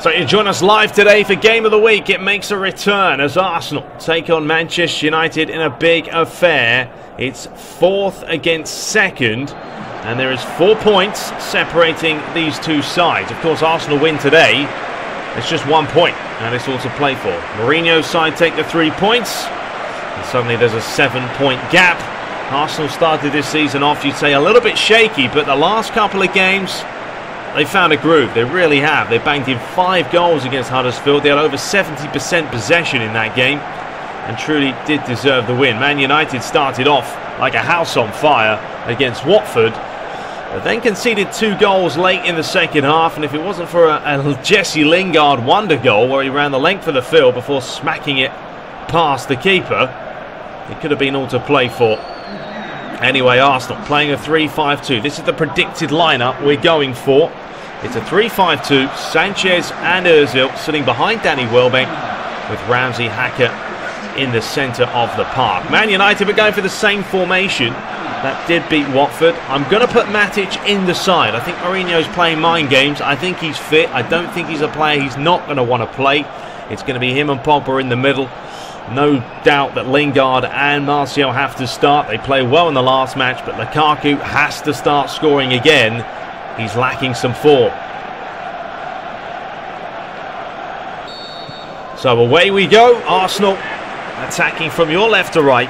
So you join us live today for Game of the Week. It makes a return as Arsenal take on Manchester United in a big affair. It's 4th against 2nd, and there is 4 points separating these two sides. Of course, Arsenal win today. It's just 1 point, and it's all to play for. Mourinho's side take the 3 points, and suddenly there's a 7-point gap. Arsenal started this season off, you'd say, a little bit shaky, but the last couple of games, they found a groove. They really have. They banged in 5 goals against Huddersfield. They had over 70% possession in that game and truly did deserve the win. Man United started off like a house on fire against Watford, but then conceded 2 goals late in the second half, and if it wasn't for a Jesse Lingard wonder goal where he ran the length of the field before smacking it past the keeper, it could have been all to play for. Anyway, Arsenal playing a 3-5-2. This is the predicted lineup we're going for. It's a 3-5-2. Sanchez and Ozil sitting behind Danny Welbeck, with Ramsey Hacker in the centre of the park. Man United are going for the same formation that did beat Watford. I'm going to put Matic in the side. I think Mourinho's playing mind games. I think he's fit. I don't think he's a player he's not going to want to play. It's going to be him and Pogba in the middle. No doubt that Lingard and Martial have to start. They play well in the last match, but Lukaku has to start scoring again. He's lacking some form. So away we go. Arsenal attacking from your left to right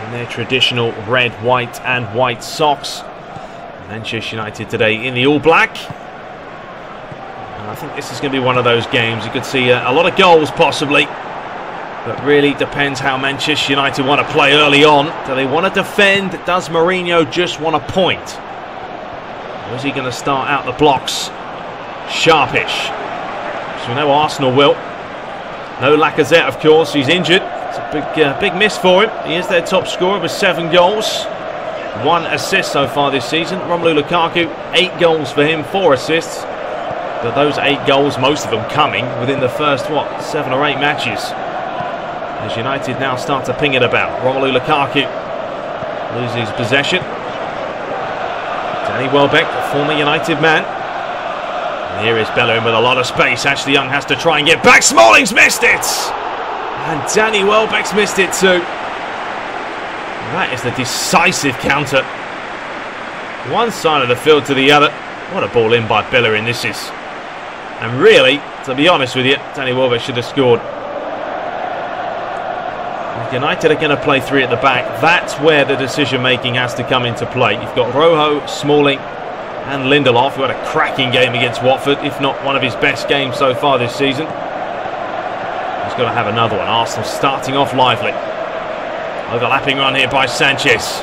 in their traditional red, white and white socks. Manchester United today in the all black. And I think this is going to be one of those games. You could see a lot of goals possibly. But really depends how Manchester United want to play early on. Do they want to defend? Does Mourinho just want a point? Or is he going to start out the blocks sharpish? So we know Arsenal will. No Lacazette, of course. He's injured. It's a big miss for him. He is their top scorer with 7 goals. 1 assist so far this season. Romelu Lukaku, 8 goals for him, 4 assists. But those 8 goals, most of them coming within the first, 7 or 8 matches. As United now start to ping it about. Romelu Lukaku loses possession. Danny Welbeck, the former United man. And here is Bellerin with a lot of space. Ashley Young has to try and get back. Smalling's missed it! And Danny Welbeck's missed it too. That is the decisive counter. One side of the field to the other. What a ball in by Bellerin this is. And really, to be honest with you, Danny Welbeck should have scored. United are going to play 3 at the back. That's where the decision-making has to come into play. You've got Rojo, Smalling and Lindelof, who had a cracking game against Watford, if not one of his best games so far this season. He's got to have another one. Arsenal starting off lively. Overlapping run here by Sanchez.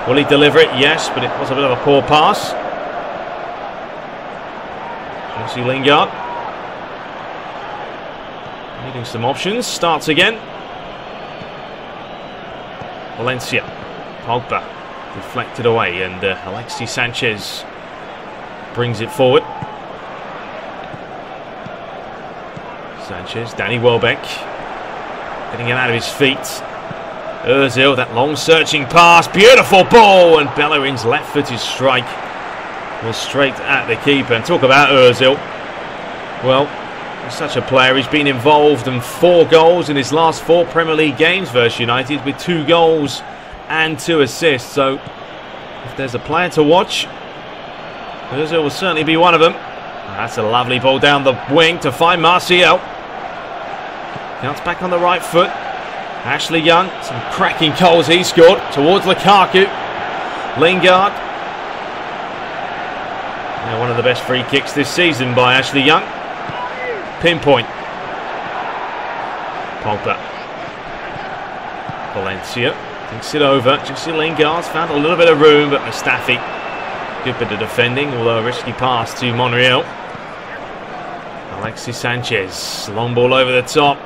Will he deliver it? Yes, but it was a bit of a poor pass. Jesse Lingard. Needing some options. Starts again. Valencia, Pogba deflected away, and Alexis Sanchez brings it forward. Sanchez, Danny Welbeck getting it out of his feet. Ozil, that long searching pass, beautiful ball, and Bellerin's left-footed strike was straight at the keeper. And talk about Ozil. Well, he's such a player. He's been involved in 4 goals in his last 4 Premier League games versus United, with 2 goals and 2 assists. So if there's a player to watch, Ozil will certainly be one of them. That's a lovely ball down the wing to find Martial. Counts back on the right foot. Ashley Young, some cracking goals he scored towards Lukaku. Lingard. Now one of the best free kicks this season by Ashley Young. Pinpoint. Pogba. Valencia thinks it over. Jesse Lingard's found a little bit of room, but Mustafi, good bit of defending, although a risky pass to Monreal. Alexis Sanchez, long ball over the top.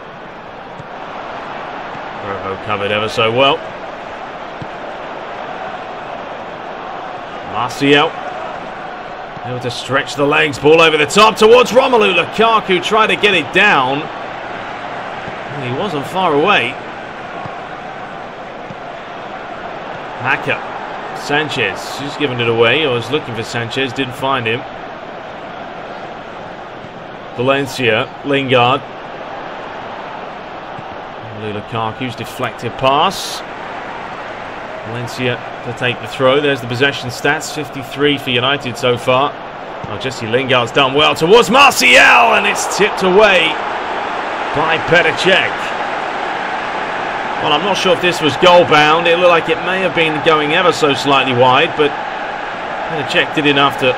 Rojo covered ever so well. Martial able to stretch the legs, ball over the top towards Romelu Lukaku, tried to get it down. And he wasn't far away. Hacker, Sanchez, just giving it away. I was looking for Sanchez, didn't find him. Valencia, Lingard. Lukaku's deflected pass. Valencia to take the throw. There's the possession stats, 53 for United so far. Oh, Jesse Lingard's done well towards Martial, and it's tipped away by Petr Cech. Well, I'm not sure if this was goal bound. It looked like it may have been going ever so slightly wide, but Petr Cech did enough to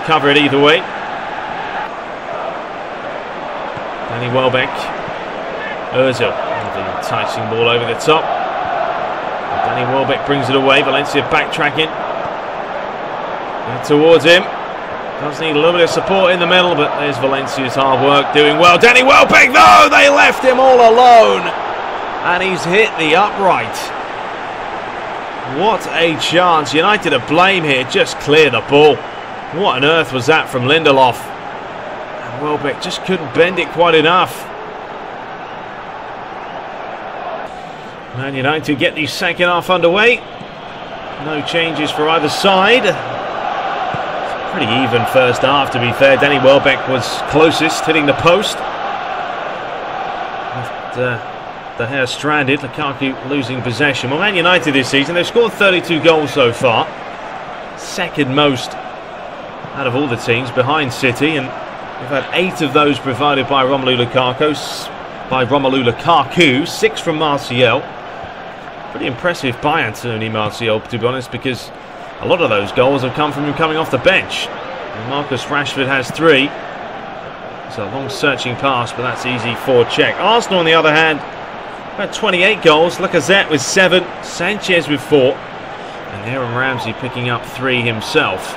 cover it either way. Danny Welbeck. Ozil, the enticing ball over the top. Danny Welbeck brings it away. Valencia backtracking. And towards him. Does need a little bit of support in the middle, but there's Valencia's hard work doing well. Danny Welbeck, though, they left him all alone. And he's hit the upright. What a chance. United to blame here. Just clear the ball. What on earth was that from Lindelof? And Welbeck just couldn't bend it quite enough. Man United get the second half underway. No changes for either side. Pretty even first half, to be fair. Danny Welbeck was closest, hitting the post. The hair stranded. Lukaku losing possession. Well, Man United this season, they've scored 32 goals so far. Second most out of all the teams, behind City. And we've had 8 of those provided by Romelu Lukaku. 6 from Martial. Pretty impressive by Anthony Martial, to be honest, because a lot of those goals have come from him coming off the bench. And Marcus Rashford has 3. It's a long searching pass, but that's easy for Cech. Arsenal, on the other hand, had 28 goals. Lacazette with 7, Sanchez with 4, and Aaron Ramsey picking up 3 himself.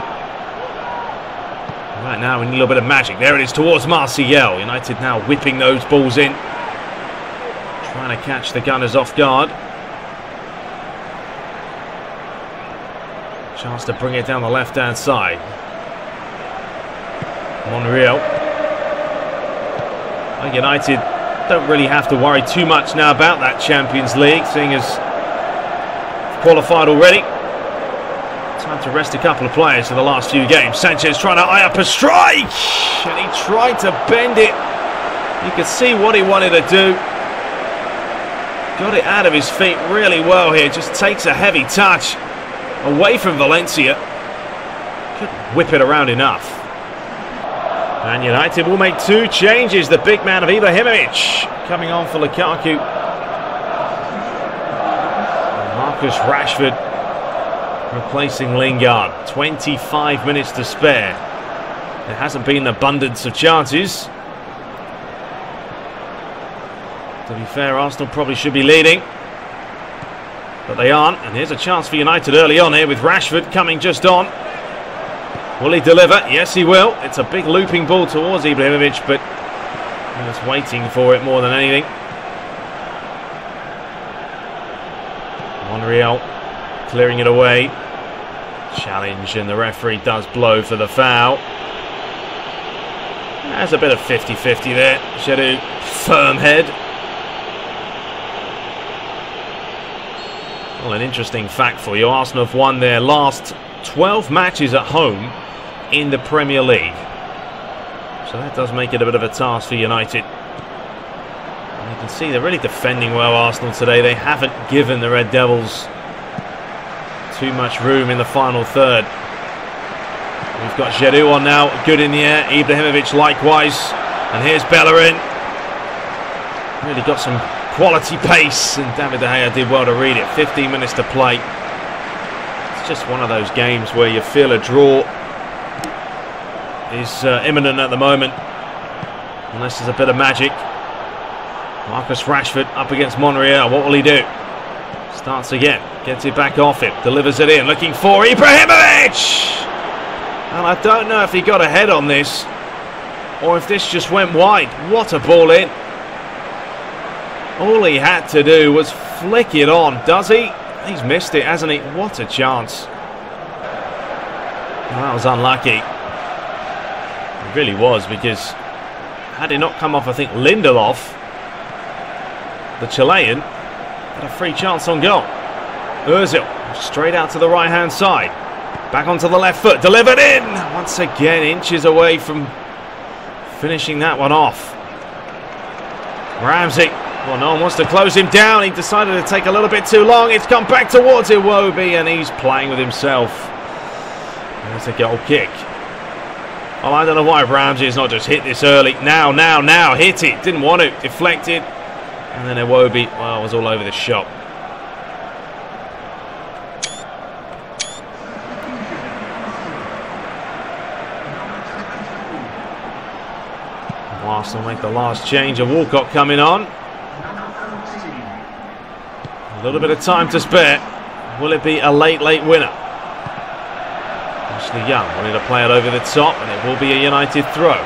Right now we need a little bit of magic. There it is towards Martial. United now whipping those balls in, trying to catch the Gunners off guard. Chance to bring it down the left-hand side. Monreal. Well, United don't really have to worry too much now about that Champions League, seeing as qualified already. Time to rest a couple of players for the last few games. Sanchez trying to eye up a strike, and he tried to bend it. You could see what he wanted to do. Got it out of his feet really well here. Just takes a heavy touch away from Valencia. Couldn't whip it around enough. And United will make 2 changes. The big man of Ibrahimovic coming on for Lukaku. And Marcus Rashford replacing Lingard. 25 minutes to spare. There hasn't been an abundance of chances. To be fair, Arsenal probably should be leading, but they aren't. And here's a chance for United early on here with Rashford coming just on. Will he deliver? Yes, he will. It's a big looping ball towards Ibrahimovic, but he was waiting for it more than anything. Monreal clearing it away. Challenge, and the referee does blow for the foul. There's a bit of 50-50 there. Giroud, firm head. Well, an interesting fact for you. Arsenal have won their last 12 matches at home in the Premier League. So that does make it a bit of a task for United. And you can see they're really defending well, Arsenal, today. They haven't given the Red Devils too much room in the final third. We've got Giroud on now, good in the air. Ibrahimovic likewise. And here's Bellerin. Really got some quality pace, and David De Gea did well to read it. 15 minutes to play. It's just one of those games where you feel a draw is imminent at the moment, unless there's a bit of magic. Marcus Rashford up against Monreal. What will he do? Starts again, gets it back off him, delivers it in, looking for Ibrahimovic! And I don't know if he got a head on this, or if this just went wide. What a ball in. All he had to do was flick it on, does he? He's missed it, hasn't he? What a chance. Well, that was unlucky. It really was, because had it not come off, I think, Lindelof, the Chilean, had a free chance on goal. Ozil, straight out to the right-hand side. Back onto the left foot, delivered in! Once again, inches away from finishing that one off. Ramsey. Well, no one wants to close him down. He decided to take a little bit too long. It's come back towards Iwobi, and he's playing with himself. There's a goal kick. Well, I don't know why Ramsey has not just hit this early. Now. Hit it. Didn't want to. Deflected. And then Iwobi, well, was all over the shop. Arsenal make the last change. A Walcott coming on. A little bit of time to spare. Will it be a late winner? Ashley Young wanting to play it over the top, and it will be a United throw.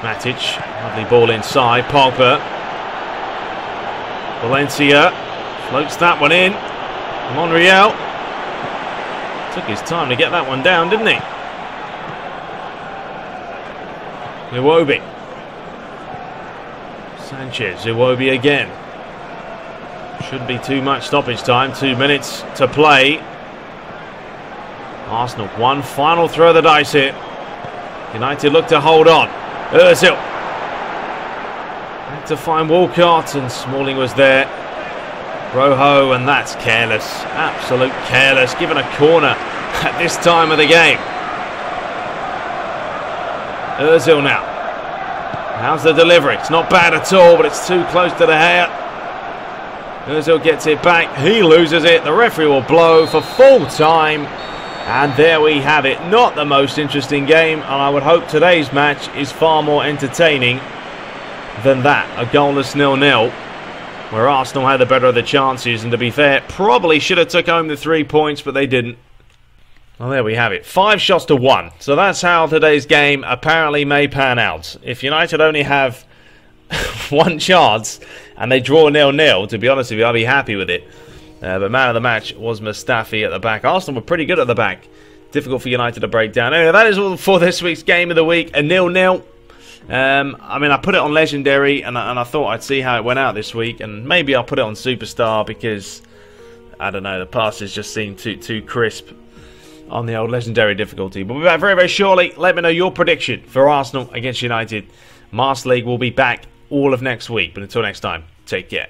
Matic, lovely ball inside. Pogba. Valencia floats that one in. Monreal. Took his time to get that one down, didn't he? Iwobi. Sanchez, Iwobi again. Shouldn't be too much stoppage time. 2 minutes to play. Arsenal, one final throw of the dice here. United look to hold on. Ozil. Had to find Walcott, and Smalling was there. Rojo, and that's careless. Absolute careless. Given a corner at this time of the game. Ozil now. How's the delivery? It's not bad at all, but it's too close to the hair. Ozil gets it back. He loses it. The referee will blow for full time. And there we have it. Not the most interesting game, and I would hope today's match is far more entertaining than that. A goalless 0-0. Where Arsenal had the better of the chances, and to be fair, probably should have took home the 3 points, but they didn't. Well, there we have it. 5 shots to 1. So that's how today's game apparently may pan out. If United only have one chance and they draw 0-0, to be honest with you, I'll be happy with it. But man of the match was Mustafi at the back. Arsenal were pretty good at the back. Difficult for United to break down. Anyway, that is all for this week's game of the week. A 0-0. I mean, I put it on Legendary, and I thought I'd see how it went out this week, and maybe I'll put it on Superstar because, I don't know, the passes just seem too crisp on the old Legendary difficulty. But we'll be back very, very shortly. Let me know your prediction for Arsenal against United. Master League will be back all of next week, but until next time, take care.